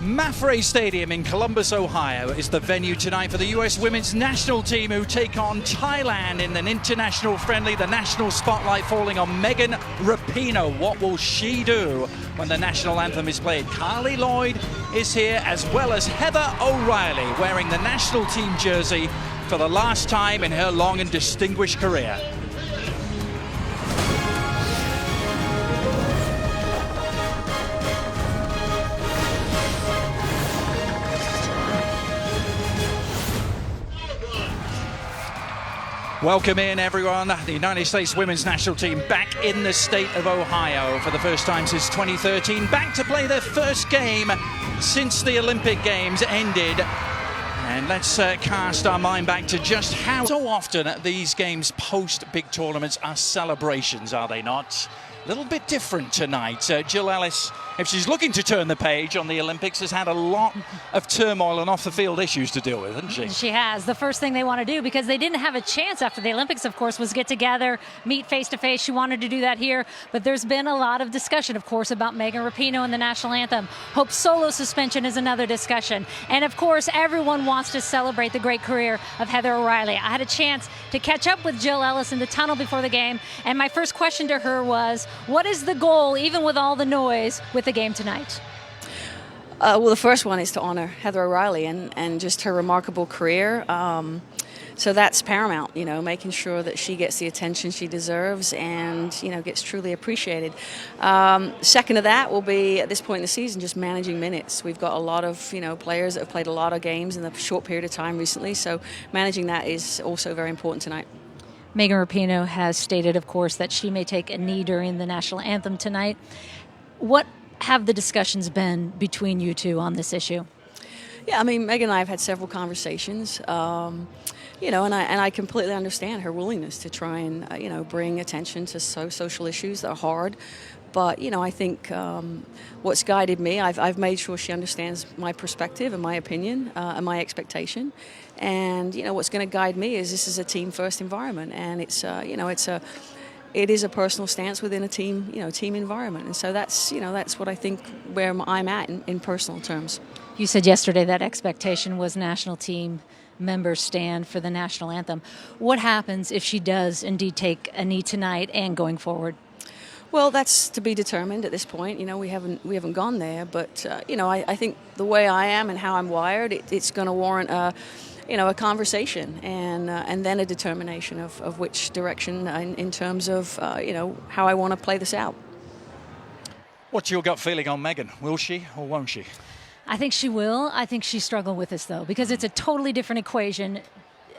Mapfre Stadium in Columbus, Ohio is the venue tonight for the US women's national team who take on Thailand in an international friendly. The national spotlight falling on Megan Rapinoe. What will she do when the national anthem is played? Carly Lloyd is here, as well as Heather O'Reilly, wearing the national team jersey for the last time in her long and distinguished career. Welcome in, everyone. The United States women's national team back in the state of Ohio for the first time since 2013. Back to play their first game since the Olympic Games ended. And let's cast our mind back to just how so often these games post big tournaments are celebrations, are they not? A little bit different tonight. Jill Ellis, if she's looking to turn the page on the Olympics, has had a lot of turmoil and off-the-field issues to deal with, hasn't she? She has. The first thing they want to do, because they didn't have a chance after the Olympics, of course, was get together, meet face-to-face. She wanted to do that here. But there's been a lot of discussion, of course, about Megan Rapinoe and the national anthem. Hope's solo suspension is another discussion. And, of course, everyone wants to celebrate the great career of Heather O'Reilly. I had a chance to catch up with Jill Ellis in the tunnel before the game. And my first question to her was, what is the goal, even with all the noise, with the game tonight? Well, the first one is to honor Heather O'Reilly and just her remarkable career. So that's paramount, making sure that she gets the attention she deserves and, gets truly appreciated. Second to that will be, at this point in the season, just managing minutes. We've got a lot of, players that have played a lot of games in a short period of time recently, so managing that is also very important tonight. Megan Rapinoe has stated, of course, that she may take a knee during the national anthem tonight. What have the discussions been between you two on this issue? Yeah, Megan and I have had several conversations, and I completely understand her willingness to try and, bring attention to social issues that are hard. But, I think what's guided me, I've made sure she understands my perspective and my opinion and my expectation. And, what's going to guide me is this is a team-first environment. And it is a personal stance within a team, team environment. And so that's what I think where I'm at in personal terms. You said yesterday that expectation was national team members stand for the national anthem. What happens if she does indeed take a knee tonight and going forward? Well, that's to be determined at this point. We haven't gone there, but I think the way I am and how I'm wired, it's going to warrant a conversation and then a determination of which direction in terms of how I want to play this out. What's your gut feeling on Megan? Will she or won't she? I think she will. I think she struggled with this, though, because it's a totally different equation.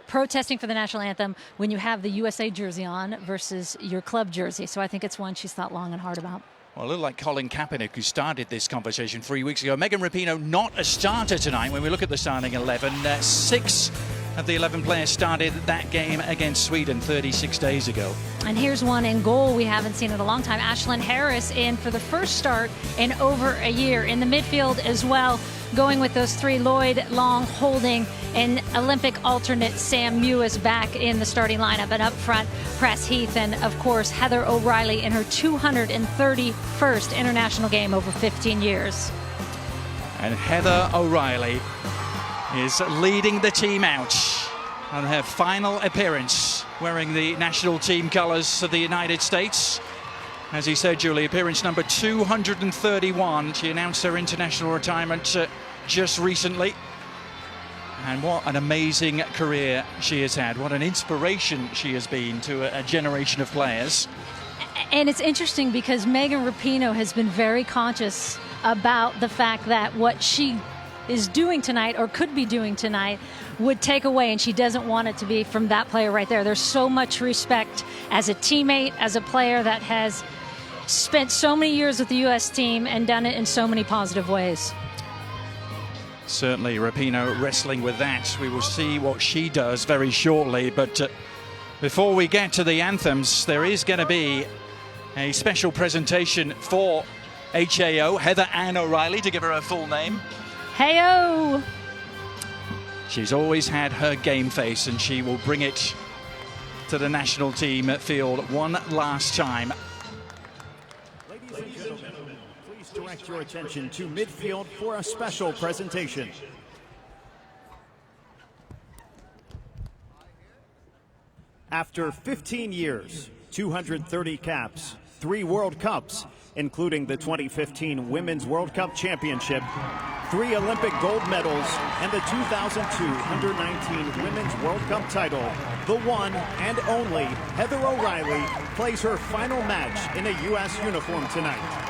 Protesting for the national anthem when you have the USA jersey on versus your club jersey. So I think it's one she's thought long and hard about. Well, a little like Colin Kaepernick, who started this conversation 3 weeks ago. Megan Rapinoe not a starter tonight. When we look at the starting 11, 6 of the 11 players started that game against Sweden 36 days ago. And here's one in goal we haven't seen in a long time. Ashlyn Harris in for the first start in over a year. In the midfield as well, going with those three, Lloyd, Long, Holding, and Olympic alternate Sam Mewis back in the starting lineup. And up front, Press Heath, and of course Heather O'Reilly in her 231st international game over 15 years. And Heather O'Reilly is leading the team out on her final appearance, wearing the national team colours of the United States. As he said, Julie, appearance number 231. She announced her international retirement just recently. And what an amazing career she has had. What an inspiration she has been to a generation of players. And it's interesting because Megan Rapinoe has been very conscious about the fact that what she is doing tonight or could be doing tonight would take away, and she doesn't want it to be from that player right there. There's so much respect as a teammate, as a player that has spent so many years with the U.S. team and done it in so many positive ways. Certainly, Rapinoe wrestling with that. We will see what she does very shortly, but before we get to the anthems, there is going to be a special presentation for HAO, Heather Ann O'Reilly, to give her full name. Hey-o! She's always had her game face, and she will bring it to the national team field one last time. Ladies and gentlemen, please direct direct your attention to midfield for a special presentation. After 15 years, 230 caps, 3 World Cups, including the 2015 Women's World Cup Championship, 3 Olympic gold medals, and the 2002 Under-19 Women's World Cup title, the one and only Heather O'Reilly plays her final match in a U.S. uniform tonight.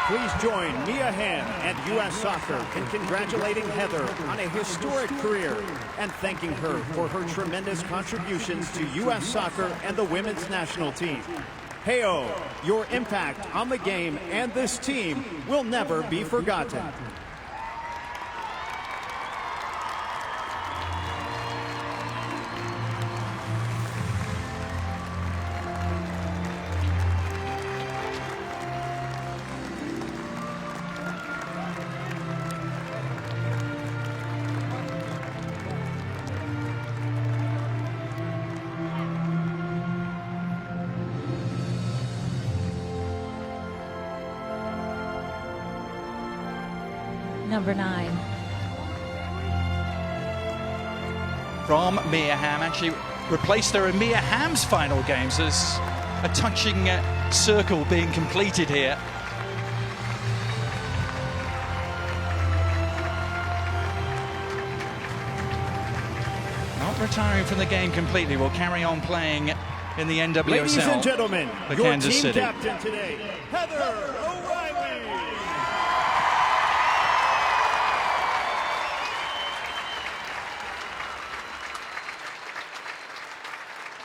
Please join Mia Hamm and U.S. Soccer in congratulating Heather on a historic career and thanking her for her tremendous contributions to U.S. Soccer and the women's national team. Heyo, your impact on the game and this team will never be forgotten. Number 9. From Mia Hamm, actually replaced her in Mia Hamm's final games. There's a touching circle being completed here. Not retiring from the game completely, will carry on playing in the NWSL. Ladies and gentlemen, for your Kansas team City. captain today, Heather O'Reilly.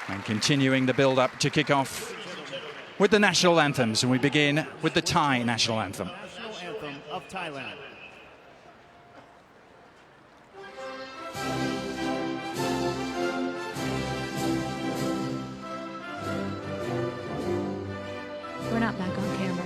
And continuing the build-up to kick off with the national anthems, and we begin with the Thai national anthem. National anthem of Thailand. We're not back on camera.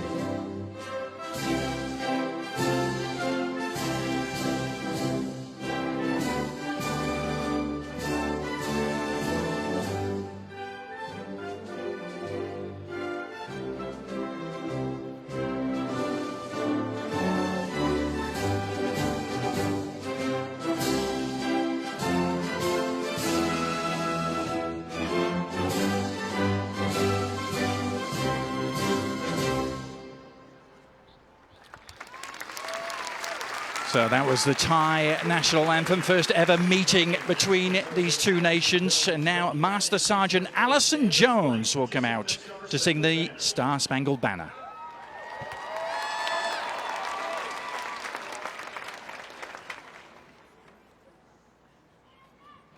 So that was the Thai national anthem, first ever meeting between these two nations. And now Master Sergeant Alison Jones will come out to sing the Star-Spangled Banner.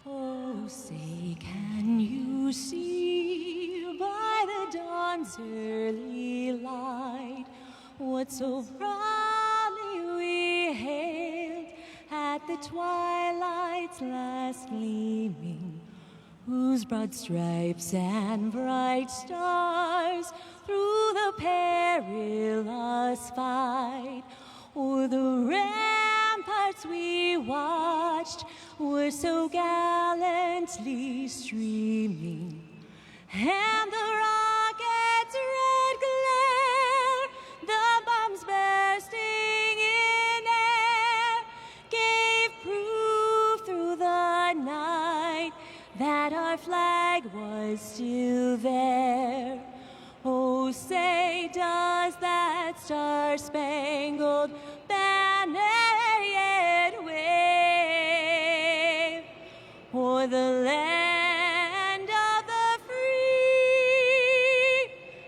Oh, say, can you see by the dawn's early light what so proudly we hailed at the twilight's last gleaming, whose broad stripes and bright stars through the perilous fight o'er the ramparts we watched were so gallantly streaming, and the rocket's red glare, the bombs bursting in air, gave proof through the night that our flag was still there. Oh, say, does that star-spangled banner yet wave o'er the land of the free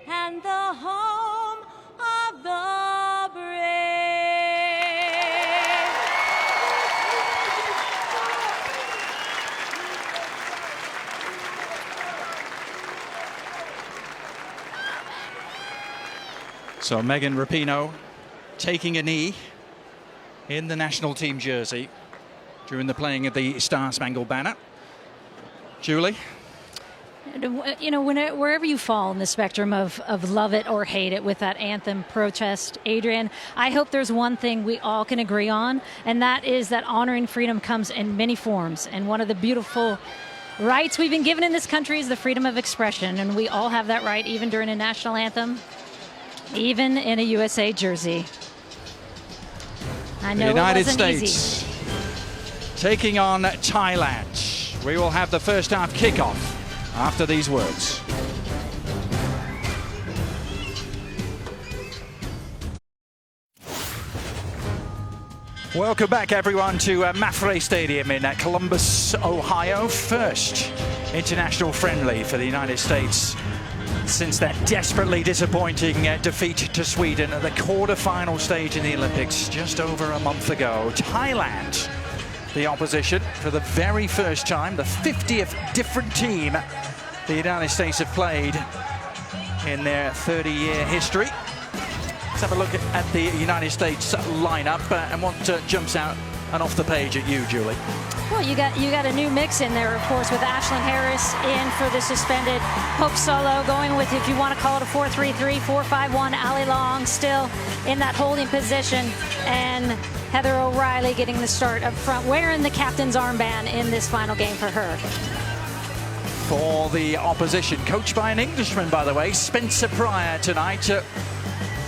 and the home of the brave? So Megan Rapinoe taking a knee in the national team jersey during the playing of the Star-Spangled Banner. Julie? You know, wherever you fall in the spectrum of love it or hate it with that anthem protest, Adrian, I hope there's one thing we all can agree on, and that is that honoring freedom comes in many forms. And one of the beautiful rights we've been given in this country is the freedom of expression, and we all have that right even during a national anthem. even in a USA jersey. I know the United it wasn't States easy. taking on Thailand. We will have the first half kickoff after these words. Welcome back, everyone, to Mafre Stadium in Columbus, Ohio. First international friendly for the United States since that desperately disappointing defeat to Sweden at the quarter-final stage in the Olympics just over a month ago. Thailand, the opposition, for the very first time, the 50th different team the United States have played in their 30-year history. Let's have a look at the United States lineup and what jumps out and off the page at you, Julie. Well, you got a new mix in there, of course, with Ashlyn Harris in for the suspended. Hope Solo going with, if you want to call it a 4-3-3, 4-5-1. Ali Long still in that holding position, and Heather O'Reilly getting the start up front, wearing the captain's armband in this final game for her. For the opposition, coached by an Englishman, by the way, Spencer Pryor tonight.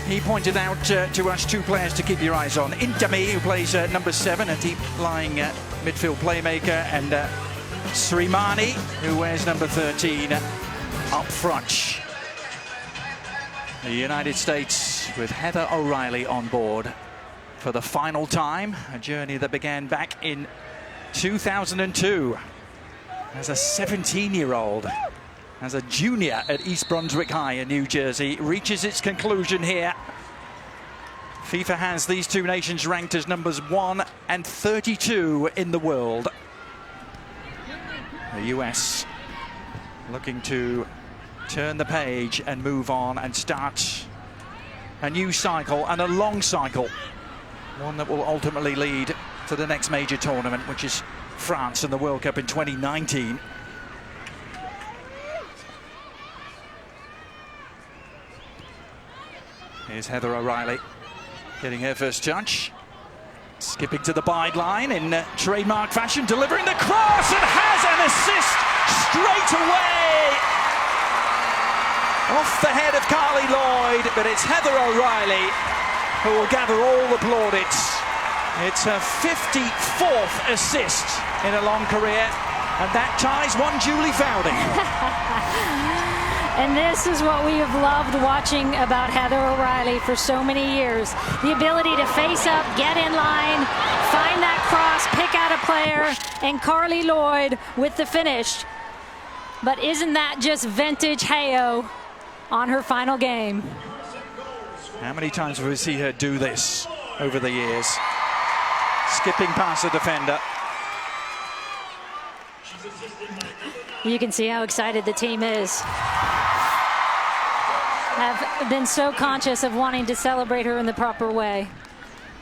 He pointed out to us two players to keep your eyes on. Intami, who plays number 7, a deep-lying midfield playmaker, and Srimani, who wears number 13 up front. The United States with Heather O'Reilly on board for the final time, a journey that began back in 2002 as a 17-year-old. As a junior at East Brunswick High in New Jersey, reaches its conclusion here. FIFA has these two nations ranked as numbers 1 and 32 in the world. The US looking to turn the page and move on and start a new cycle, and a long cycle. One that will ultimately lead to the next major tournament, which is France and the World Cup in 2019. Here's Heather O'Reilly getting her first touch. Skipping to the byline in trademark fashion, delivering the cross, and has an assist straight away. Off the head of Carly Lloyd, but it's Heather O'Reilly who will gather all the plaudits. It's her 54th assist in a long career, and that ties one Julie Fowling. And this is what we have loved watching about Heather O'Reilly for so many years. The ability to face up, get in line, find that cross, pick out a player, and Carly Lloyd with the finish. But isn't that just vintage Heyo on her final game? How many times have we seen her do this over the years? Skipping past the defender. You can see how excited the team is. Have been so conscious of wanting to celebrate her in the proper way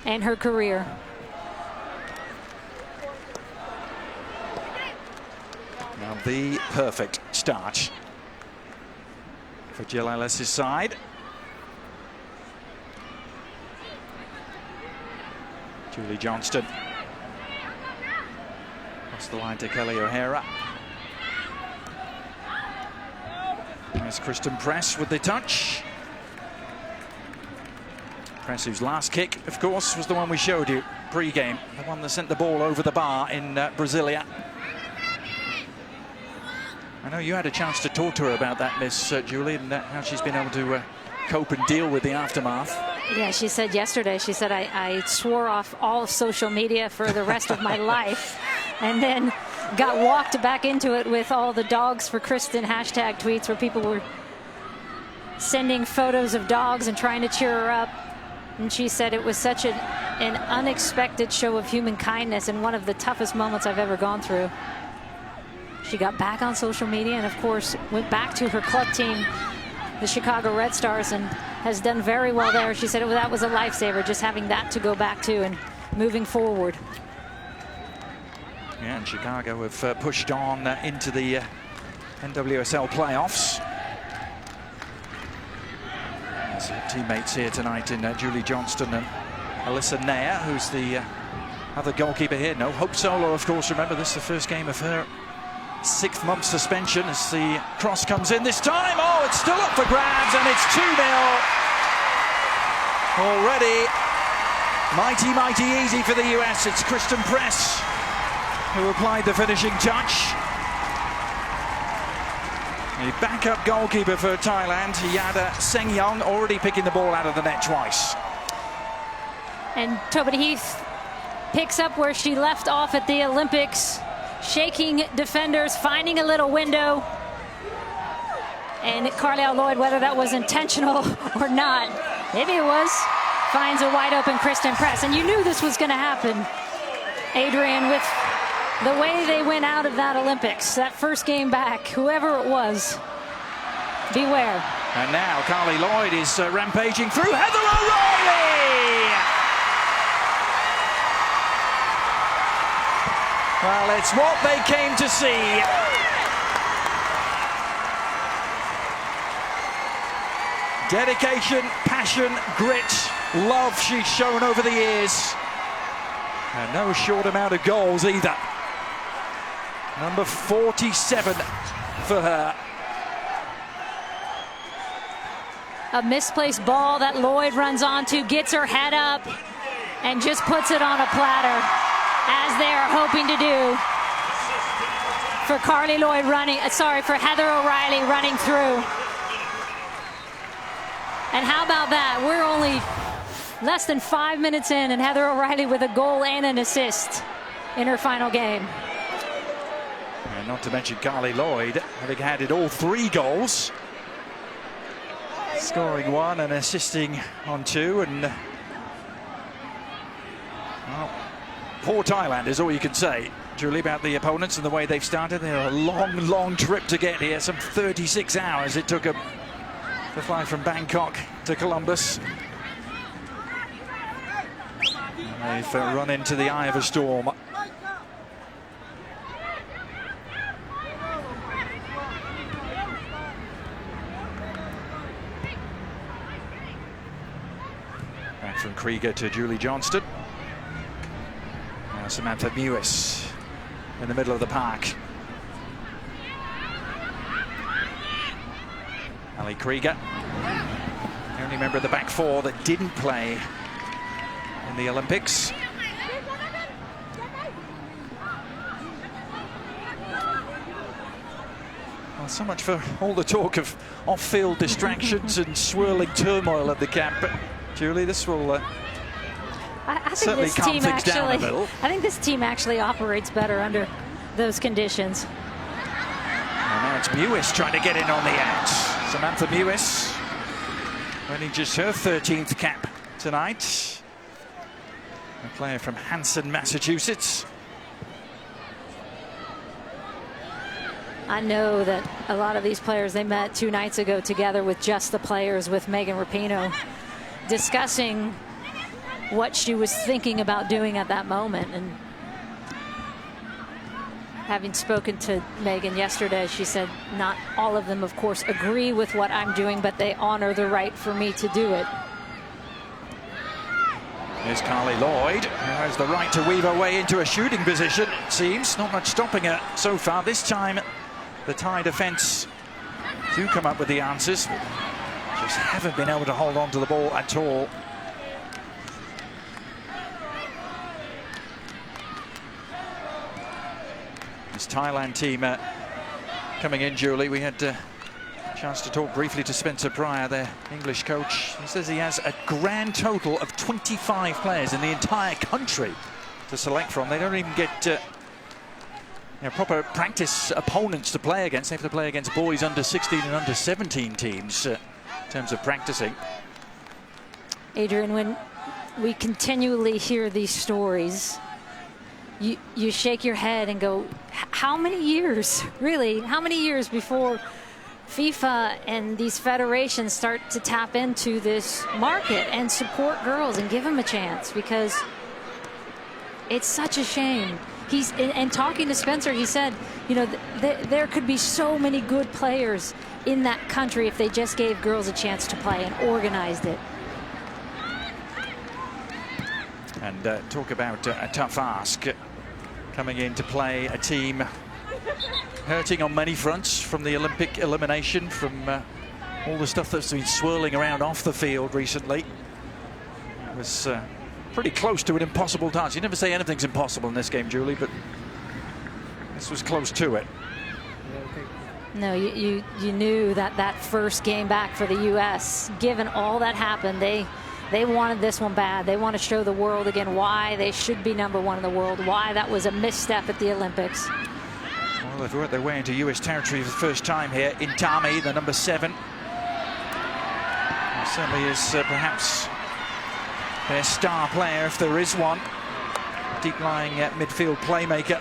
and her career. Now the perfect start for Jill Ellis's side. Julie Johnston across the line to Kelly O'Hara. There's Kristen Press with the touch. Press, whose last kick, of course, was the one we showed you pre-game, the one that sent the ball over the bar in Brasilia. I know you had a chance to talk to her about that, Miss Julie, and how she's been able to cope and deal with the aftermath. Yeah, she said yesterday, she said, I swore off all of social media for the rest of my life, and then got walked back into it with all the Dogs for Kristen hashtag tweets where people were sending photos of dogs and trying to cheer her up. And she said it was such an unexpected show of human kindness and one of the toughest moments I've ever gone through. She got back on social media and, of course, went back to her club team, the Chicago Red Stars, and has done very well there. She said that was a lifesaver, just having that to go back to and moving forward. Yeah, and Chicago have pushed on into the NWSL playoffs. There's teammates here tonight in Julie Johnston and Alyssa Nair, who's the other goalkeeper here. No, Hope Solo, of course. Remember, this is the first game of her 6th-month suspension as the cross comes in this time. Oh, it's still up for grabs, and it's 2-0 Already mighty, mighty easy for the US. It's Kristen Press who applied the finishing touch. The backup goalkeeper for Thailand, Yada Sengyong, already picking the ball out of the net twice. And Tobin Heath picks up where she left off at the Olympics, shaking defenders, finding a little window. And Carlisle Lloyd, whether that was intentional or not, maybe it was, finds a wide open Kristen Press. And you knew this was going to happen, Adrian, with the way they went out of that Olympics, that first game back, whoever it was, beware. And now Carly Lloyd is rampaging through. Heather O'Reilly! Well, it's what they came to see. Dedication, passion, grit, love she's shown over the years. And no short amount of goals either. Number 47 for her. A misplaced ball that Lloyd runs onto, gets her head up, and just puts it on a platter, as they are hoping to do for Carly Lloyd for Heather O'Reilly running through. And how about that? We're only less than 5 minutes in, and Heather O'Reilly with a goal and an assist in her final game. And not to mention Carly Lloyd having added all 3 goals, scoring 1 and assisting on 2. And well, poor Thailand is all you can say, Julie, about the opponents and the way they've started. They're a long, long trip to get here. Some 36 hours it took them to fly from Bangkok to Columbus. And they've run into the eye of a storm. Back from Krieger to Julie Johnston. Now Samantha Mewis in the middle of the park. Ali Krieger, the only member of the back 4 that didn't play in the Olympics. Well, so much for all the talk of off-field distractions and swirling turmoil at the camp. But Julie, this will I think certainly this calm team things down a little. I think this team actually operates better under those conditions. And now it's Mewis trying to get in on the edge. Samantha Mewis winning just her 13th cap tonight. A player from Hanson, Massachusetts. I know that a lot of these players, they met 2 nights ago together with just the players, with Megan Rapinoe, discussing what she was thinking about doing at that moment. And having spoken to Megan yesterday, she said not all of them, of course, agree with what I'm doing, but they honor the right for me to do it. Here's Carly Lloyd, who has the right to weave her way into a shooting position. It seems not much stopping her so far. This time, the Thai defence do come up with the answers. Just haven't been able to hold on to the ball at all. This Thailand team coming in, Julie. We had a chance to talk briefly to Spencer Pryor, their English coach. He says he has a grand total of 25 players in the entire country to select from. They don't even get proper practice opponents to play against. They have to play against boys under 16 and under 17 teams in terms of practicing. Adrian, when we continually hear these stories, you shake your head and go, how many years, really, how many years before FIFA and these federations start to tap into this market and support girls and give them a chance? Because it's such a shame. And talking to Spencer, he said, there could be so many good players in that country if they just gave girls a chance to play and organized it. And talk about a tough ask, coming in to play a team hurting on many fronts, from the Olympic elimination, from all the stuff that's been swirling around off the field recently. was pretty close to an impossible task. You never say anything's impossible in this game, Julie, but this was close to it. No, you knew that first game back for the U.S., given all that happened, they wanted this one bad. They want to show the world again why they should be #1 in the world, why that was a misstep at the Olympics. Well, they've worked their way into U.S. territory for the first time here. Intami, the #7. Certainly is perhaps their star player, if there is one. Deep-lying midfield playmaker.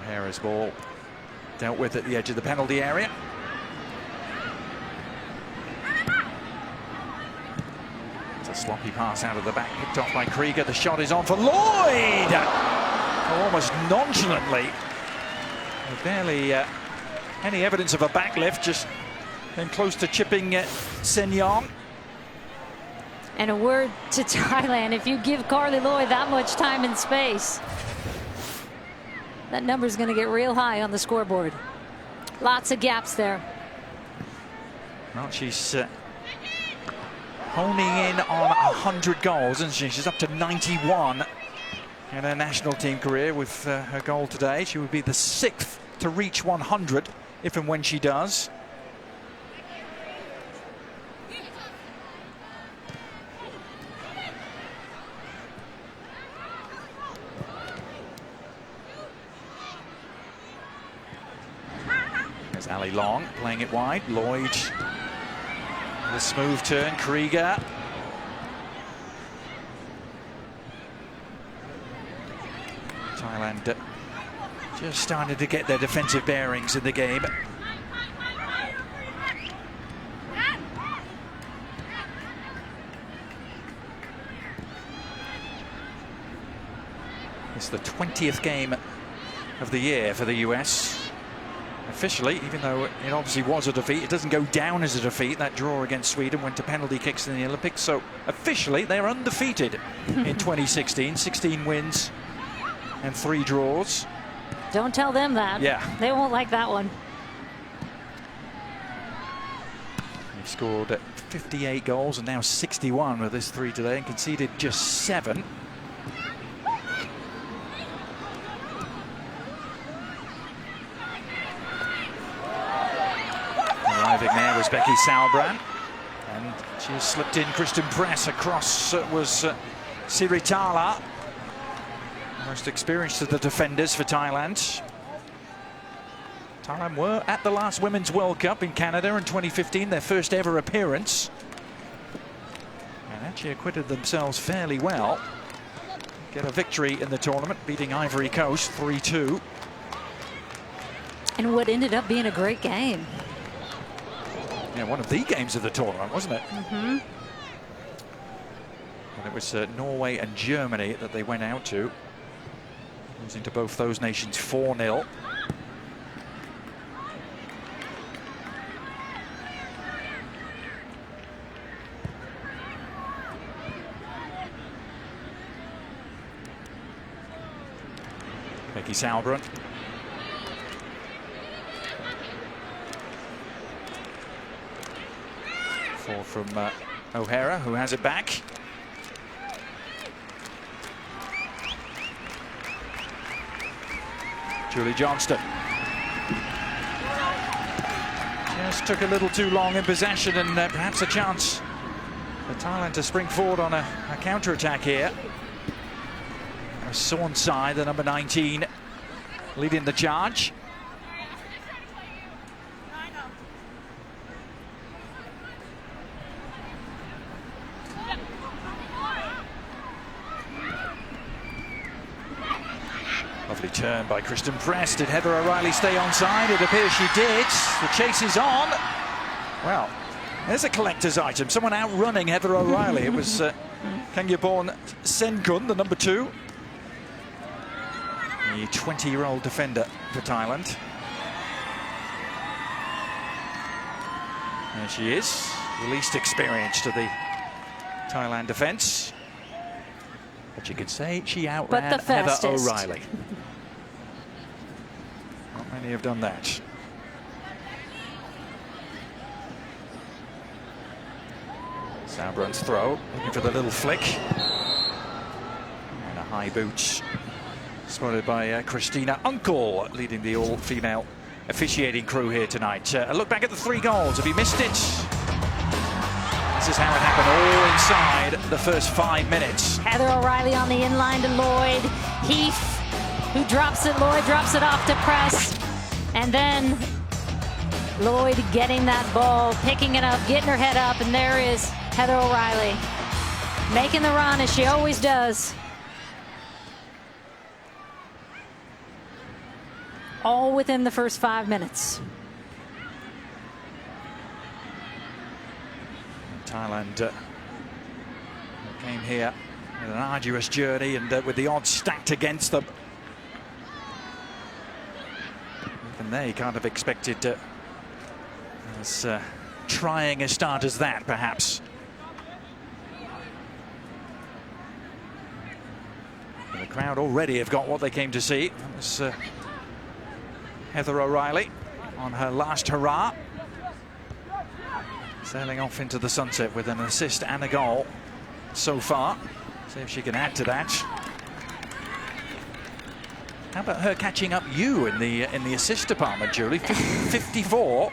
O'Hara's ball dealt with at the edge of the penalty area. It's a sloppy pass out of the back, picked off by Krieger. The shot is on for Lloyd! Almost nonchalantly. Barely any evidence of a backlift, just came close to chipping Sen Yong. And a word to Thailand, if you give Carly Lloyd that much time and space, that number's going to get real high on the scoreboard. Lots of gaps there. Well, she's honing in on 100 goals, and she's up to 91 in her national team career with her goal today. She would be the 6th to reach 100 if and when she does. There's Ali Long playing it wide. Lloyd, the smooth turn. Krieger. Thailand just starting to get their defensive bearings in the game. It's the 20th game of the year for the US. Officially, even though it obviously was a defeat, it doesn't go down as a defeat. That draw against Sweden went to penalty kicks in the Olympics. So officially, they're undefeated in 2016. 16 wins and 3 draws. Don't tell them that. Yeah. They won't like that one. He scored 58 goals and now 61 with his 3 today, and conceded just 7. Arriving there was Becky Sauerbrand, and she has slipped in Kristen Press. Across was Siritala, most experienced of the defenders for Thailand. Thailand were at the last Women's World Cup in Canada in 2015, their first ever appearance, and actually acquitted themselves fairly well. Get a victory in the tournament, beating Ivory Coast 3-2. And what ended up being a great game. Yeah, one of the games of the tournament, wasn't it? Mm-hmm. And it was Norway and Germany that they went out to, losing to both those nations 4-0. Becky Sauerbrunn. From O'Hara, who has it back. Julie Johnston. Just took a little too long in possession, and perhaps a chance for Thailand to spring forward on a counter-attack here. Sawnsai, the number 19, leading the charge. Lovely turn by Kristen Press. Did Heather O'Reilly stay onside? It appears she did. The chase is on. Well, there's a collector's item. Someone outrunning Heather O'Reilly. It was Kangyaporn Senkun, the number 2. The 20-year-old defender for Thailand. There she is, the least experienced of the Thailand defence. But you could say she outran Heather O'Reilly. Many have done that. Sauerbrun's throw, looking for the little flick. And a high boot spotted by Christina Unkel, leading the all-female officiating crew here tonight. A look back at the 3 goals. Have you missed it? This is how it happened, all inside the first 5 minutes. Heather O'Reilly on the inline to Lloyd. Heath, who drops it. Lloyd drops it off to Press. And then Lloyd getting that ball, picking it up, getting her head up, and there is Heather O'Reilly making the run as she always does. All within the first 5 minutes. Thailand came here with an arduous journey and with the odds stacked against them. Even they can't have expected as trying a start as that, perhaps. And the crowd already have got what they came to see. That was Heather O'Reilly on her last hurrah. Sailing off into the sunset with an assist and a goal so far. See if she can add to that. How about her catching up you in the assist department, Julie? 54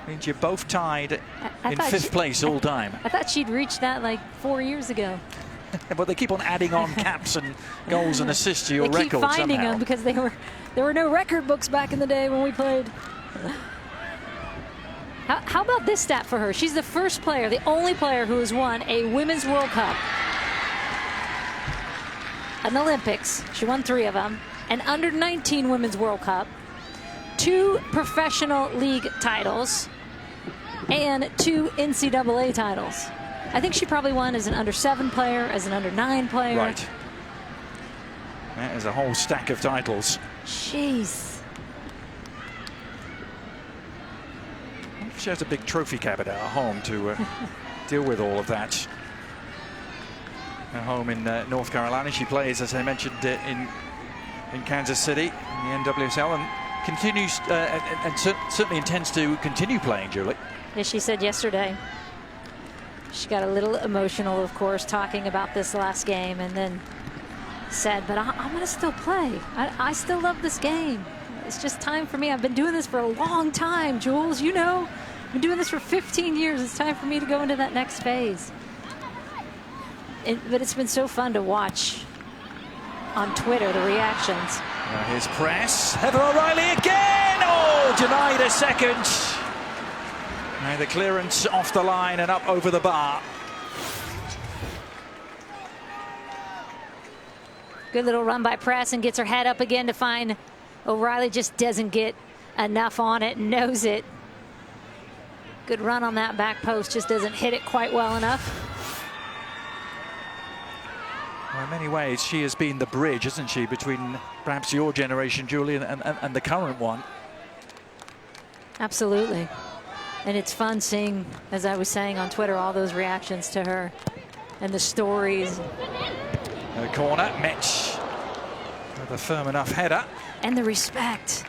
means you're both tied in 5th place all time. I thought she'd reached that like 4 years ago. But they keep on adding on caps and goals and assists to your record somehow. They keep finding them because there were no record books back in the day when we played. How about this stat for her? She's the first player, the only player who has won a Women's World Cup, an Olympics. She won 3 of them. An under-19 Women's World Cup, 2 professional league titles, and 2 NCAA titles. I think she probably won as an under-7 player, as an under-9 player. Right. That is a whole stack of titles. Jeez. She has a big trophy cabinet at home to deal with all of that. At home in North Carolina, she plays, as I mentioned, in Kansas City in the NWSL, and continues and certainly intends to continue playing, Julie. As she said yesterday, she got a little emotional, of course, talking about this last game, and then said, but I'm going to still play. I still love this game. It's just time for me. I've been doing this for a long time, Jules. You know, I've been doing this for 15 years. It's time for me to go into that next phase. But it's been so fun to watch on Twitter, the reactions. Here's Press. Heather O'Reilly again. Oh, denied a second. Now the clearance off the line and up over the bar. Good little run by Press, and gets her head up again to find O'Reilly. Just doesn't get enough on it, knows it. Good run on that back post, just doesn't hit it quite well enough. Well, in many ways, she has been the bridge, hasn't she, between perhaps your generation, Julie, and the current one. Absolutely. And it's fun seeing, as I was saying on Twitter, all those reactions to her and the stories. In the corner, Mitch with a firm enough header. And the respect.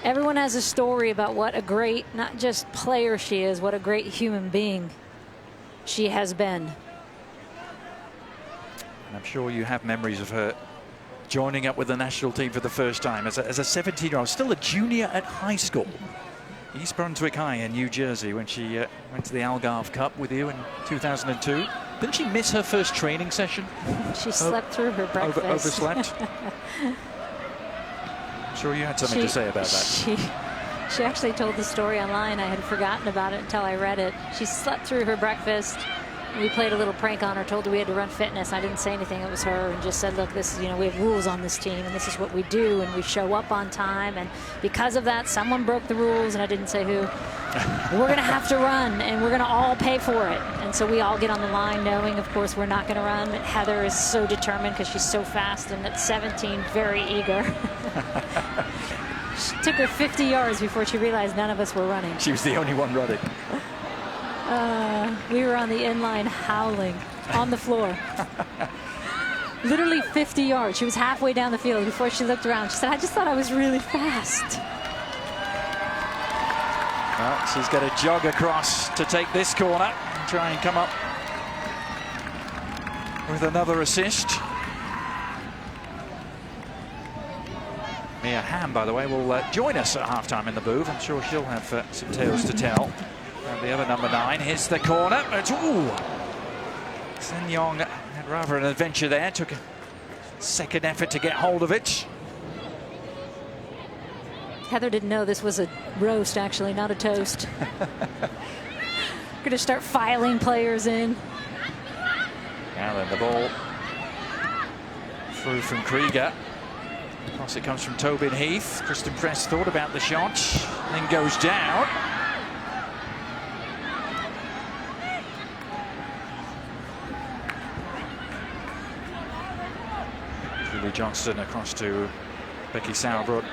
Everyone has a story about what a great, not just player she is, what a great human being she has been. And I'm sure you have memories of her joining up with the national team for the first time as a 17-year-old, still a junior at high school. East Brunswick High in New Jersey when she went to the Algarve Cup with you in 2002. Didn't she miss her first training session? She slept through her breakfast. Overslept? I'm sure you had something to say about that. She actually told the story online. I had forgotten about it until I read it. She slept through her breakfast. We played a little prank on her, told her we had to run fitness. I didn't say anything, it was her, and just said, look, this is, you know, we have rules on this team, and this is what we do, and we show up on time, and because of that, someone broke the rules, and I didn't say who. We're going to have to run, and we're going to all pay for it. And so we all get on the line knowing, of course, we're not going to run. Heather is so determined because she's so fast, and at 17, very eager. She took her 50 yards before she realized none of us were running. She was the only one running. We were on the inline howling on the floor. Literally 50 yards. She was halfway down the field before she looked around. She said, I just thought I was really fast. Well, she's got to jog across to take this corner and try and come up with another assist. Mia Hamm, by the way, will join us at halftime in the booth. I'm sure she'll have some tales to tell. And the other number 9, here's the corner. It's, ooh! Sen Yong had rather an adventure there. Took a second effort to get hold of it. Heather didn't know this was a roast, actually, not a toast. Going to start filing players in. Now then, the ball through from Krieger. Across it comes from Tobin Heath. Kristen Press thought about the shot, then goes down. Julie Johnston across to Becky Sauerbrunn.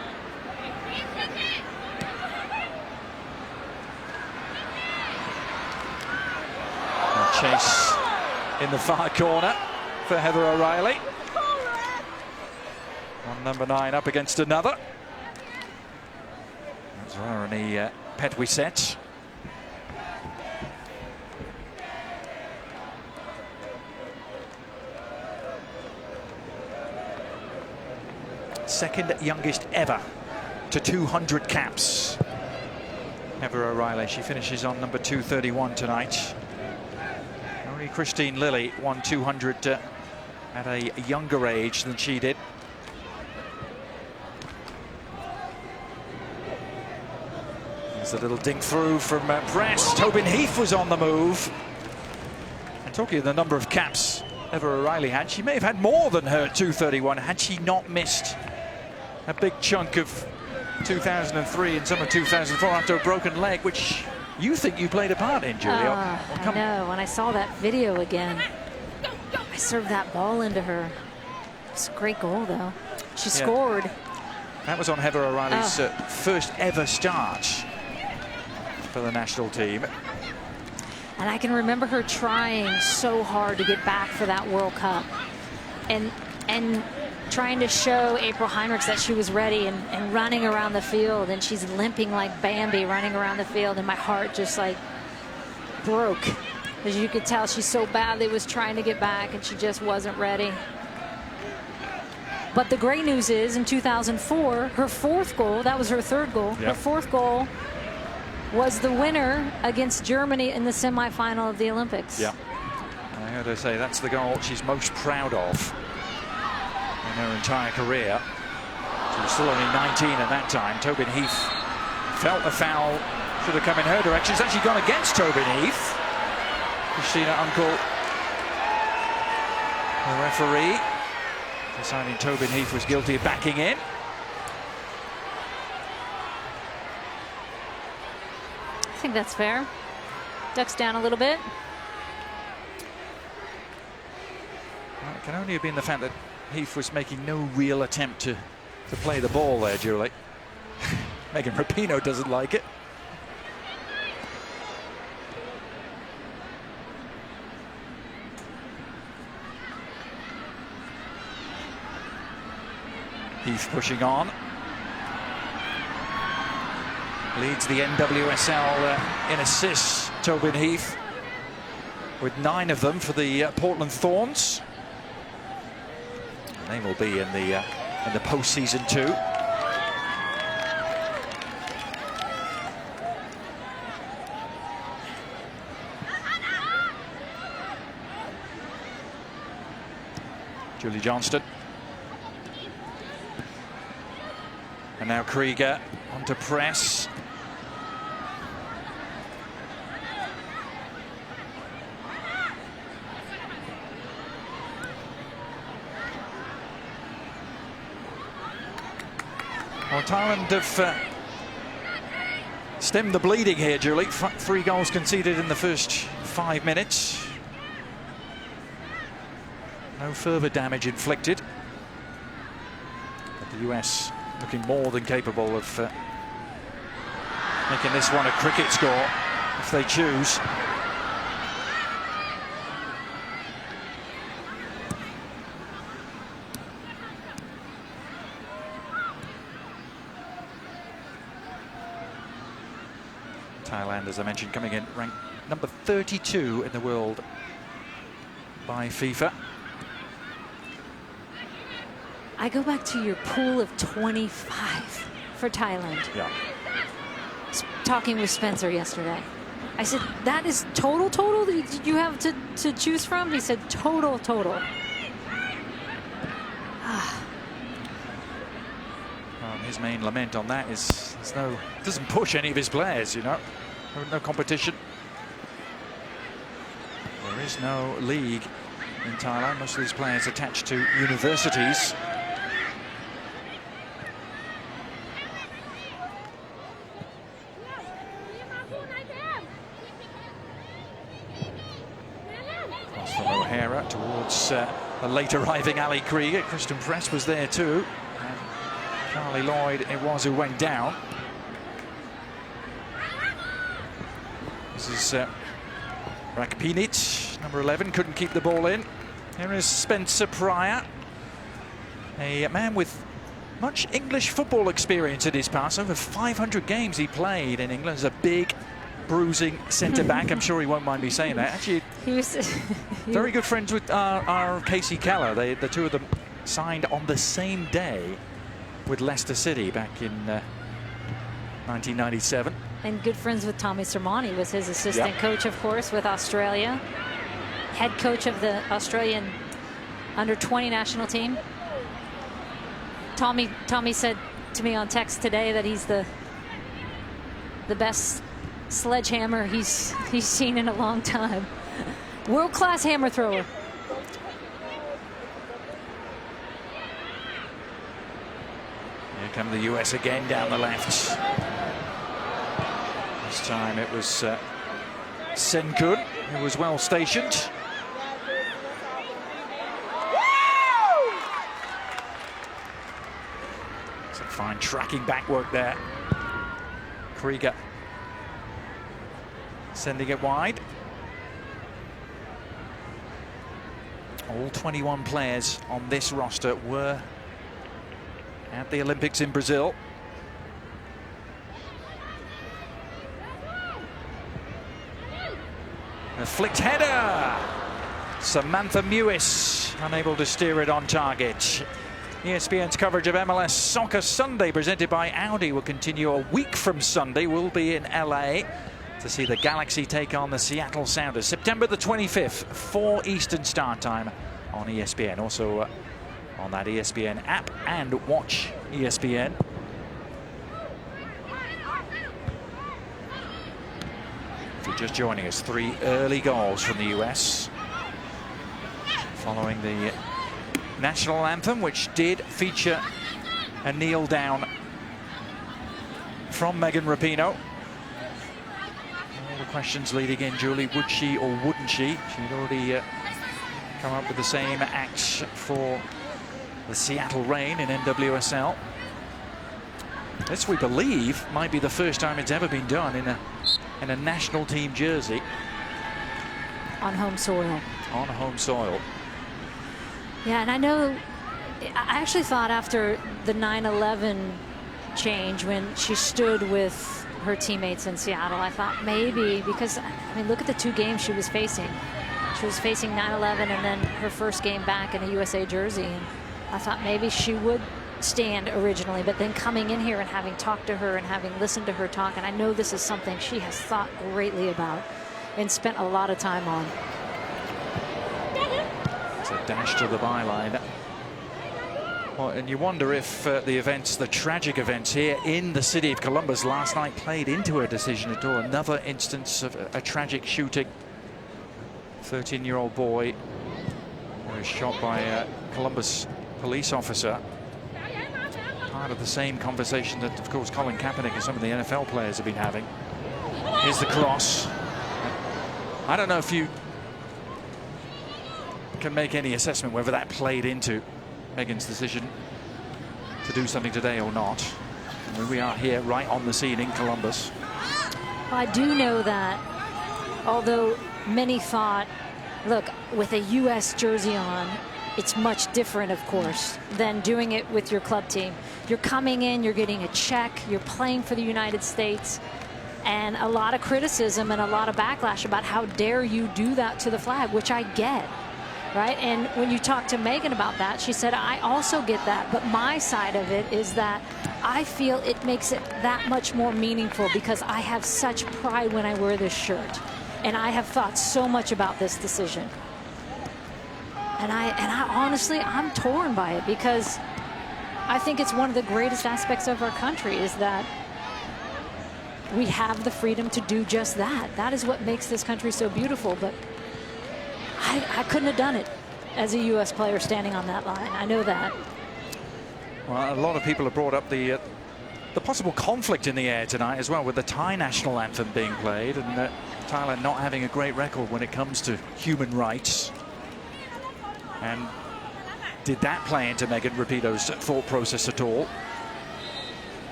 Chase in the far corner for Heather O'Reilly. One number 9 up against another. That's Rarani Petwiset. Second youngest ever to 200 caps. Heather O'Reilly, she finishes on number 231 tonight. Only Christine Lilly won 200 at a younger age than she did. There's a little dink through from Press. Tobin Heath was on the move. And talking of the number of caps Heather O'Reilly had, she may have had more than her 231 had she not missed a big chunk of 2003 and some of 2004 after a broken leg, which you think you played a part in, Julia. I know. When I saw that video again, I served that ball into her. It's a great goal, though. She scored. That was on Heather O'Reilly's first ever start for the national team. And I can remember her trying so hard to get back for that World Cup. And trying to show April Heinrichs that she was ready and running around the field, and she's limping like Bambi running around the field, and my heart just like broke. As you could tell, she so badly was trying to get back and she just wasn't ready. But the great news is in 2004, her 4th goal, that was her 3rd goal, her 4th goal was the winner against Germany in the semifinal of the Olympics. Yeah, I heard her say that's the goal she's most proud of in her entire career. She was still only 19 at that time. Tobin Heath felt the foul should have come in her direction. It's actually gone against Tobin Heath. Christina Unkel, the referee, deciding Tobin Heath was guilty of backing in. I think that's fair. Ducks down a little bit. Well, it can only have been the fact that Heath was making no real attempt to play the ball there, Julie. Megan Rapinoe doesn't like it. Heath pushing on. Leads the NWSL in assists, Tobin Heath, with 9 of them for the Portland Thorns. And they will be in the postseason too. Julie Johnston. And now Krieger onto Press. Well, Thailand have stemmed the bleeding here, Julie. 3 goals conceded in the first 5 minutes. No further damage inflicted. But the US looking more than capable of making this one a cricket score if they choose. Thailand, as I mentioned, coming in ranked number 32 in the world by FIFA. I go back to your pool of 25 for Thailand. Yeah. Talking with Spencer yesterday, I said, that is total that you have to choose from? He said, total. His main lament on that is doesn't push any of his players, you know. No competition. There is no league in Thailand. Most of these players attached to universities. Cross from O'Hara towards the late arriving Ali Krieger. Christian Press was there too. And Charlie Lloyd, it was who went down. This is Rakpinic, number 11, couldn't keep the ball in. Here is Spencer Pryor, a man with much English football experience in his past. Over 500 games he played in England as a big, bruising centre-back. I'm sure he won't mind me saying that. Actually, He was very good friends with our Casey Keller. The two of them signed on the same day with Leicester City back in 1997. and good friends with Tommy Sermani, was his assistant coach, of course, with Australia. Head coach of the Australian under-20 national team. Tommy said to me on text today that he's the best sledgehammer he's seen in a long time. World-class hammer thrower. Here come the US again down the left. This time it was Senkun, who was well stationed. Some fine tracking back work there. Krieger sending it wide. All 21 players on this roster were at the Olympics in Brazil. A flicked header. Samantha Mewis unable to steer it on target. ESPN's coverage of MLS Soccer Sunday, presented by Audi, will continue a week from Sunday. We'll be in LA to see the Galaxy take on the Seattle Sounders. September the 25th, 4 Eastern start time on ESPN. Also on that ESPN app, and watch ESPN. If you're just joining us, 3 early goals from the US following the national anthem, which did feature a kneel down from Megan Rapinoe. All the questions leading in, Julie, would she or wouldn't she? She'd already come up with the same acts for the Seattle Reign in NWSL. This, we believe, might be the first time it's ever been done in a national team jersey. On home soil. On home soil. Yeah, and I know, I actually thought after the 9/11 change, when she stood with her teammates in Seattle, I thought maybe, because, I mean, look at the 2 games she was facing. She was facing 9/11 and then her first game back in a USA jersey. And I thought maybe she would stand originally, but then coming in here and having talked to her and having listened to her talk, and I know this is something she has thought greatly about and spent a lot of time on. It's a dash to the byline. Well, and you wonder if the tragic events here in the city of Columbus last night played into her decision at all. Another instance of a tragic shooting. 13-year-old boy who was shot by a Columbus police officer. Part of the same conversation that, of course, Colin Kaepernick and some of the NFL players have been having. Here's the cross. I don't know if you can make any assessment whether that played into Megan's decision to do something today or not. I mean, we are here right on the scene in Columbus. Well, I do know that although many thought, look, with a U.S. jersey on, it's much different, of course, than doing it with your club team. You're coming in, you're getting a check, you're playing for the United States. and a lot of criticism and a lot of backlash about how dare you do that to the flag, which I get, right? And when you talk to Megan about that, she said, I also get that, but my side of it is that I feel it makes it that much more meaningful because I have such pride when I wear this shirt, and I have thought so much about this decision. And I honestly, I'm torn by it because I think it's one of the greatest aspects of our country is that we have the freedom to do just that. That is what makes this country so beautiful. But I couldn't have done it as a U.S. player standing on that line. I know that. Well, a lot of people have brought up the possible conflict in the air tonight as well, with the Thai national anthem being played and Thailand not having a great record when it comes to human rights. And did that play into Megan Rapinoe's thought process at all?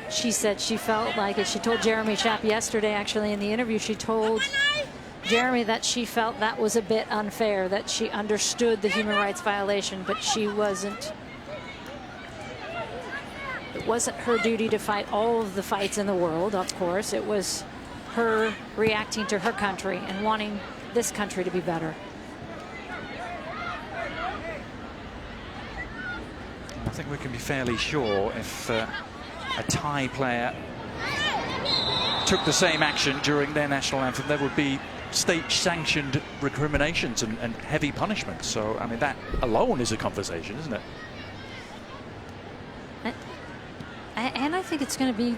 She said she felt like it. She told Jeremy Schaap yesterday, actually, in the interview, she told Jeremy that she felt that was a bit unfair, that she understood the human rights violation, but she wasn't. It wasn't her duty to fight all of the fights in the world, of course. It was her reacting to her country and wanting this country to be better. I think we can be fairly sure if a Thai player took the same action during their national anthem, there would be state-sanctioned recriminations and heavy punishments. So, I mean, that alone is a conversation, isn't it? And I think it's going to be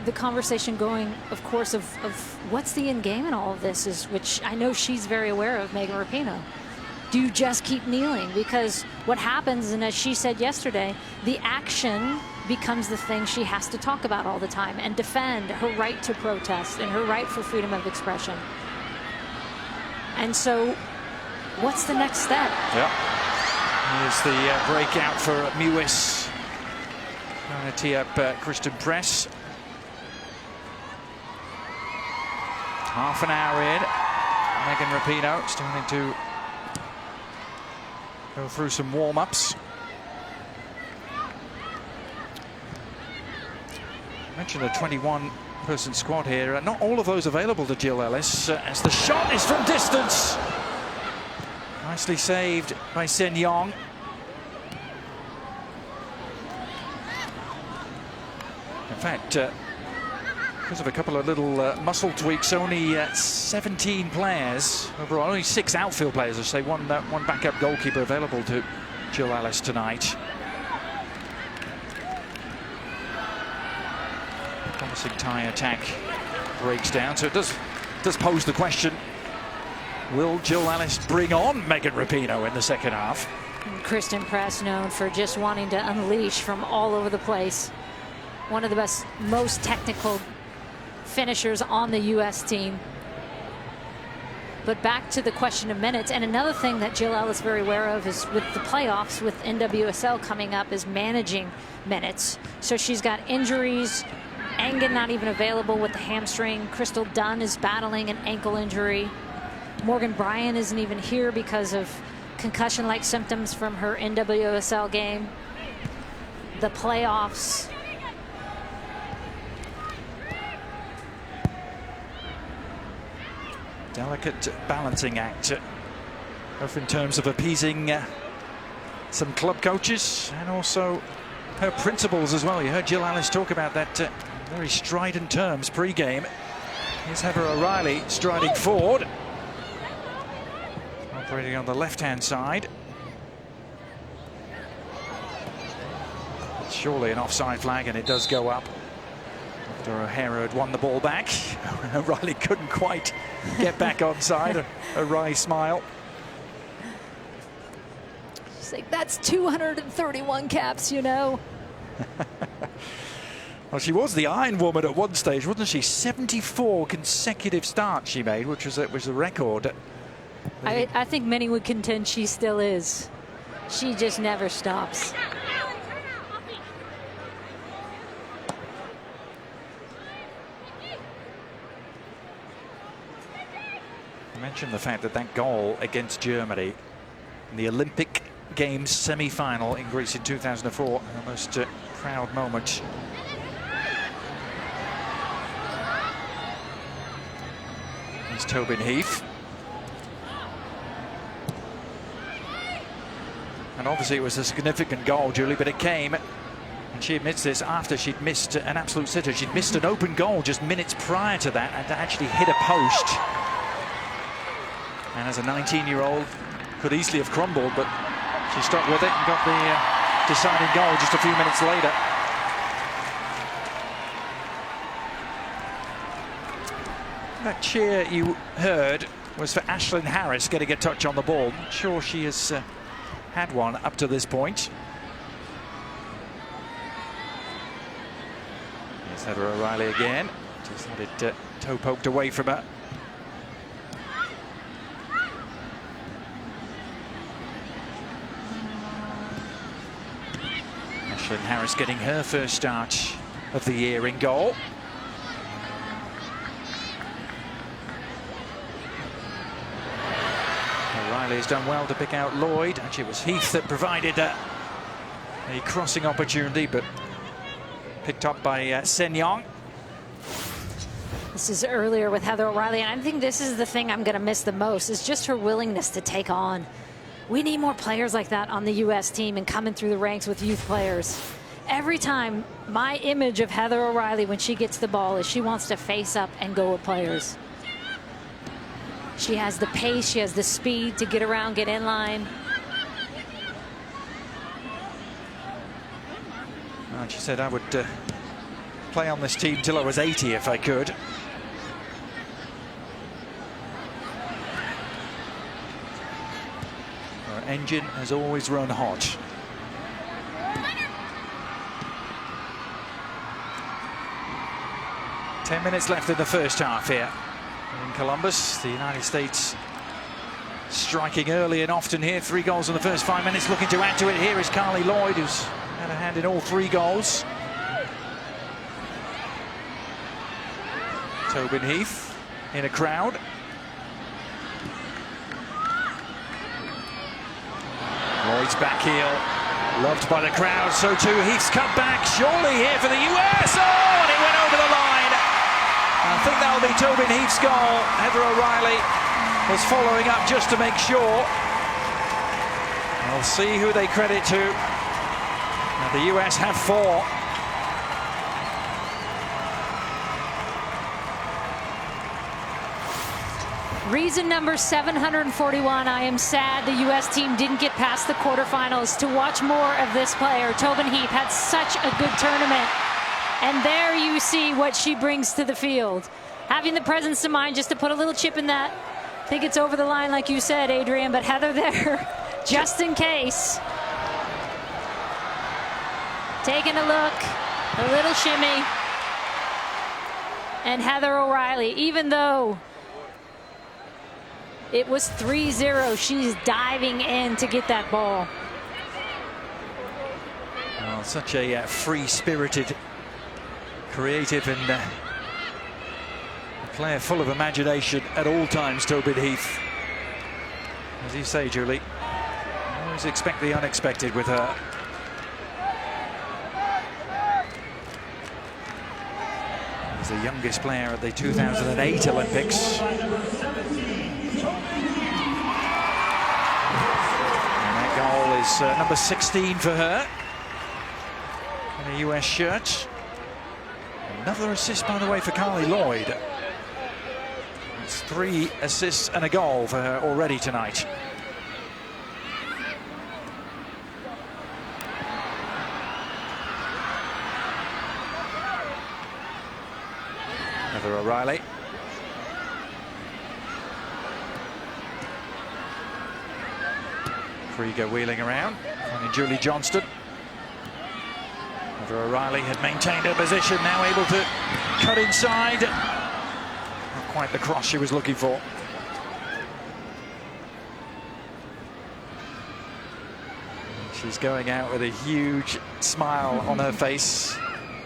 the conversation going, of course, of what's the end game in all of this, is which I know she's very aware of, Megan Rapinoe. Do you just keep kneeling? Because what happens, and as she said yesterday, the action becomes the thing she has to talk about all the time and defend her right to protest and her right for freedom of expression. And so what's the next step? Yeah. Here's the breakout for Mewis. Trying to tee up Christen Press. Half an hour in. Megan Rapinoe starting to go through some warm-ups. I mentioned a 21-person squad here. Not all of those available to Jill Ellis as the shot is from distance. Nicely saved by Sen Yong. In fact, because of a couple of little muscle tweaks, only 17 players overall, only 6 outfield players, I say, one backup goalkeeper available to Jill Ellis tonight. Promising Thai attack breaks down, so it does pose the question: will Jill Ellis bring on Megan Rapinoe in the second half? And Christen Press, known for just wanting to unleash from all over the place. One of the best, most technical finishers on the U.S. team. But back to the question of minutes, and another thing that Jill Ellis is very aware of is with the playoffs, with NWSL coming up, is managing minutes. So she's got injuries. Engen not even available with the hamstring. Crystal Dunn is battling an ankle injury. Morgan Bryan isn't even here because of concussion-like symptoms from her NWSL game. The playoffs. Delicate balancing act, both in terms of appeasing some club coaches and also her principals as well. You heard Jill Ellis talk about that in very strident terms pre-game. Here's Heather O'Reilly striding forward, operating on the left-hand side. It's surely an offside flag, and it does go up. After O'Hara had won the ball back, O'Reilly couldn't quite get back onside. A wry smile. She's like, that's 231 caps, you know. Well, she was the Iron Woman at one stage, wasn't she? 74 consecutive starts she made, which was a record. I think many would contend she still is. She just never stops. I mentioned the fact that that goal against Germany in the Olympic Games semi-final in Greece in 2004, almost proud moment. Here's Tobin Heath. And obviously it was a significant goal, Julie, but it came, and she admits this, after she'd missed an absolute sitter. She'd missed an open goal just minutes prior to that and actually hit a post. And as a 19-year-old, could easily have crumbled, but she stuck with it and got the deciding goal just a few minutes later. That cheer you heard was for Ashlyn Harris getting a touch on the ball. Not sure she has had one up to this point. Here's Heather O'Reilly again. Just had it toe poked away from her. Ashlyn Harris getting her first start of the year in goal. O'Reilly has done well to pick out Lloyd. Actually, it was Heath that provided a crossing opportunity, but picked up by Sen Yong. This is earlier with Heather O'Reilly, and I think this is the thing I'm going to miss the most, is just her willingness to take on. We need more players like that on the U.S. team and coming through the ranks with youth players. Every time, my image of Heather O'Reilly when she gets the ball is she wants to face up and go with players. She has the pace, she has the speed to get around, get in line. And she said, I would play on this team till I was 80 if I could. Her engine has always run hot. Ten minutes left in the first half here in Columbus. The United States striking early and often here. 3 goals in the first 5 minutes. Looking to add to it. Here is Carly Lloyd, who's had a hand in all 3 goals. Tobin Heath in a crowd. Lloyd's back heel, loved by the crowd. So too Heath's cut back. Surely here for the US. Oh, and it went over the line. I think that'll be Tobin Heath's goal. Heather O'Reilly was following up just to make sure. We'll see who they credit to. Now the US have 4. Reason number 741, I am sad the U.S. team didn't get past the quarterfinals to watch more of this player. Tobin Heath had such a good tournament. And there you see what she brings to the field. Having the presence of mind just to put a little chip in that. I think it's over the line like you said, Adrian, but Heather there, just in case. Taking a look, a little shimmy. And Heather O'Reilly, even though it was 3-0, she's diving in to get that ball. Well, such a free-spirited, creative and a player full of imagination at all times, Tobin Heath. As you say, Julie, always expect the unexpected with her. He's the youngest player at the 2008 Olympics. Goal is number 16 for her in a US shirt. Another assist, by the way, for Carly Lloyd. It's 3 assists and a goal for her already tonight. Heather O'Reilly. Krieger wheeling around, finding Julie Johnston. Heather O'Reilly had maintained her position, now able to cut inside. Not quite the cross she was looking for. She's going out with a huge smile on her face.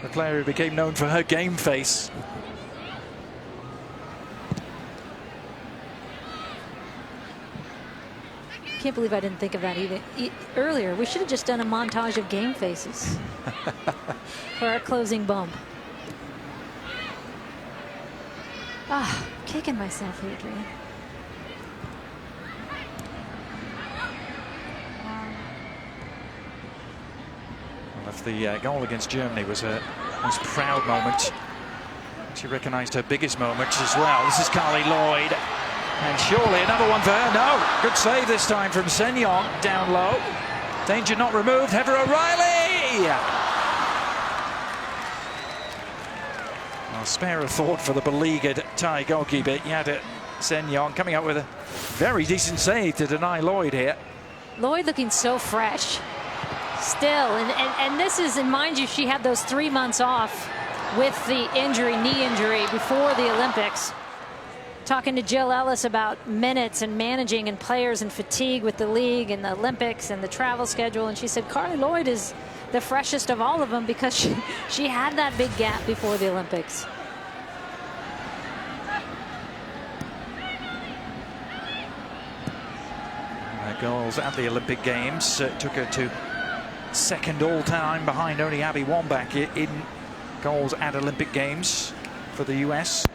The player who became known for her game face. can't believe I didn't think of that even earlier. We should have just done a montage of game faces for our closing bump. Ah, kicking myself, Adrian. Well, if the goal against Germany was a most proud moment, she recognised her biggest moments as well. This is Carly Lloyd. And surely another one for her. No, good save this time from Sen Yong, down low. Danger not removed. Heather O'Reilly. I'll spare a thought for the beleaguered Thai goalkeeper Yada Sen Yong, coming up with a very decent save to deny Lloyd here. Lloyd looking so fresh still, and this is, and mind you, she had those 3 months off with the injury, knee injury, before the Olympics. Talking to Jill Ellis about minutes and managing and players and fatigue with the league and the Olympics and the travel schedule, and she said Carly Lloyd is the freshest of all of them because she had that big gap before the Olympics. Her goals at the Olympic Games took her to second all-time behind only Abby Wambach in goals at Olympic Games for the US.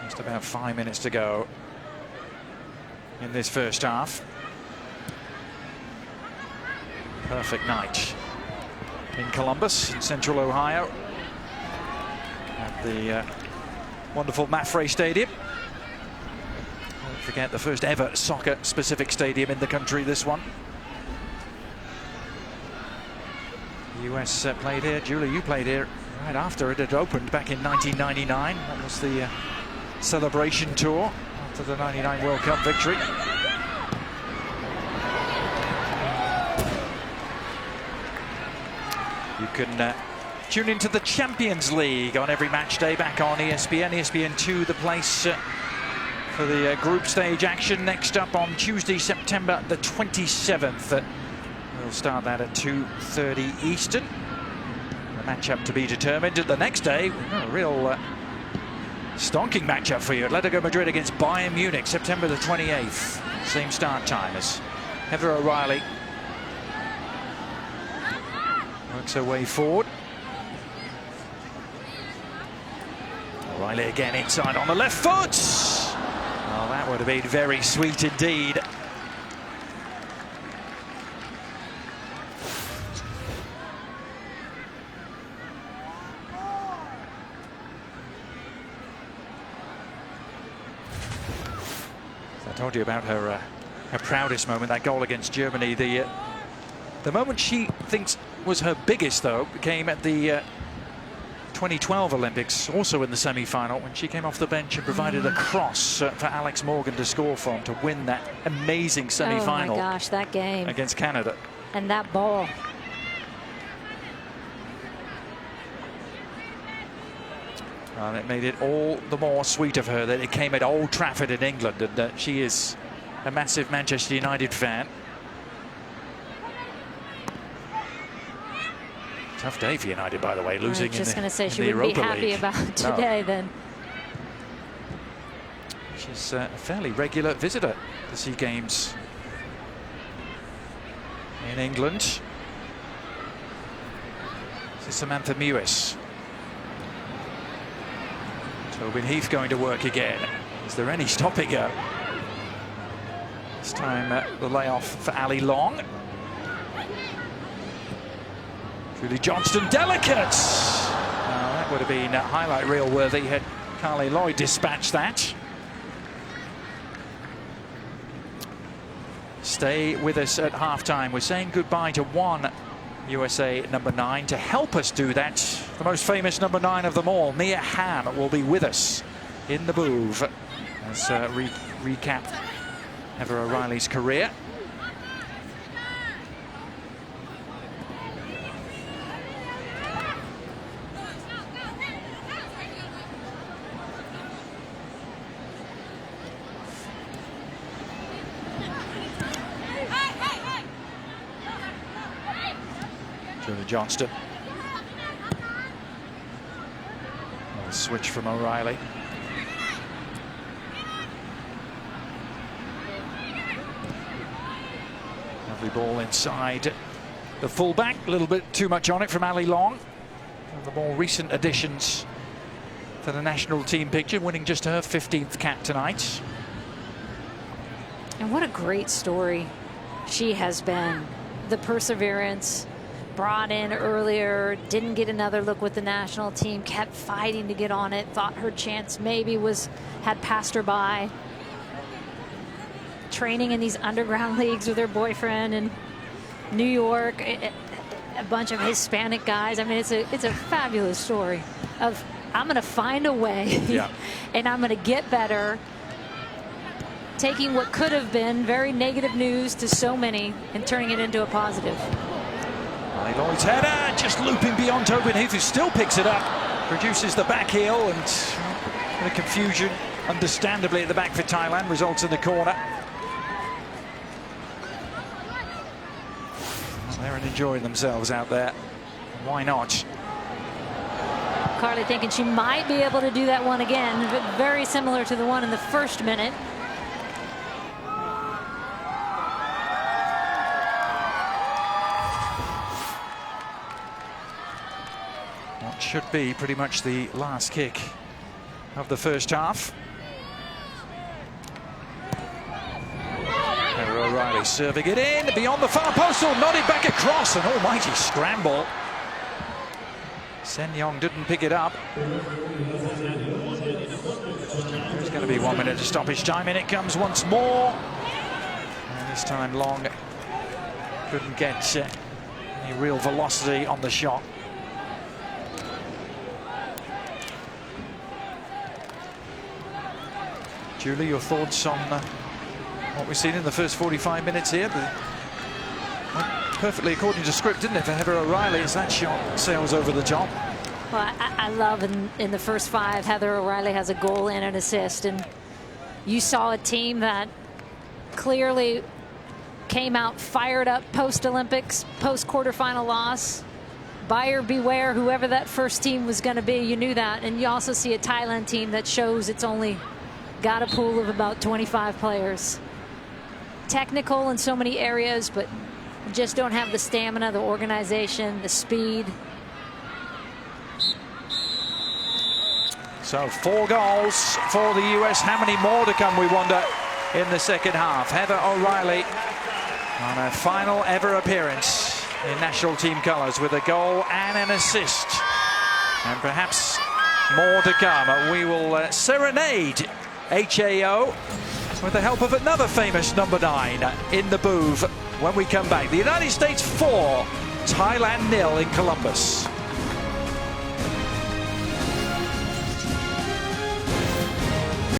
Just about 5 minutes to go in this first half. Perfect night in Columbus, in central Ohio, at the wonderful Maffrey Stadium. Don't forget, the first ever soccer-specific stadium in the country, this one. The US played here. Julie, you played here right after it had opened back in 1999. That was the celebration tour after the '99 World Cup victory. You can tune into the Champions League on every match day back on ESPN. ESPN2, the place for the group stage action. Next up on Tuesday, September the 27th. We'll start that at 2:30 Eastern. The matchup to be determined. The next day, a real stonking matchup for you. Atletico Madrid against Bayern Munich, September the 28th. Same start time as Heather O'Reilly works her way forward. O'Reilly again inside on the left foot. Oh, that would have been very sweet indeed. I told you about her proudest moment, that goal against Germany. The moment she thinks was her biggest, though, came at the 2012 Olympics, also in the semi-final, when she came off the bench and provided a cross for Alex Morgan to score from to win that amazing semi-final. Oh my gosh, that game against Canada. And that ball. And it made it all the more sweet of her that it came at Old Trafford in England, and that she is a massive Manchester United fan. Tough day for United, by the way, losing in the Europa League. I was just going to say, she wouldn't be happy about today, then. She's a fairly regular visitor to see games in England. This is Samantha Mewis. Tobin Heath going to work again. Is there any stopping her? This time the layoff for Ali Long. Julie Johnston, delicate! That would have been highlight reel worthy had Carly Lloyd dispatched that. Stay with us at halftime. We're saying goodbye to one USA number 9. To help us do that, the most famous number 9 of them all, Mia Hamm, will be with us in the booth as recap Heather O'Reilly's career. Johnston. A switch from O'Reilly. Lovely ball inside the fullback. A little bit too much on it from Ali Long. One of the more recent additions to the national team picture, winning just her 15th cap tonight. And what a great story she has been. The perseverance, brought in earlier, didn't get another look with the national team, kept fighting to get on it, thought her chance maybe had passed her by. Training in these underground leagues with her boyfriend in New York, a bunch of Hispanic guys. I mean, it's a fabulous story of I'm going to find a way, yeah. and I'm going to get better. Taking what could have been very negative news to so many and turning it into a positive. Lloyd's header just looping beyond Tobin Heath, who still picks it up, produces the back heel, and the confusion, understandably, at the back for Thailand, results in the corner. Well, they're enjoying themselves out there. Why not? Carly thinking she might be able to do that one again, but very similar to the one in the first minute. What should be pretty much the last kick of the first half. O'Reilly serving it in beyond the far post, nodded back across, an almighty scramble. Sen Yong didn't pick it up. There's going to be 1 minute of stoppage time, and it comes once more. And this time Long couldn't get any real velocity on the shot. Julie, your thoughts on what we've seen in the first 45 minutes here? Went perfectly according to script, didn't it, for Heather O'Reilly, as that shot sails over the top. Well, I love in the first 5, Heather O'Reilly has a goal and an assist, and you saw a team that clearly came out fired up post-Olympics, post-quarterfinal loss. Buyer beware, whoever that first team was going to be, you knew that. And you also see a Thailand team that shows it's only got a pool of about 25 players. Technical in so many areas, but just don't have the stamina, the organization, the speed. So 4 goals for the US. How many more to come, we wonder, in the second half? Heather O'Reilly on her final ever appearance in national team colours with a goal and an assist. And perhaps more to come. We will serenade HAO with the help of another famous number 9 in the booth when we come back. The United States 4, Thailand 0 in Columbus.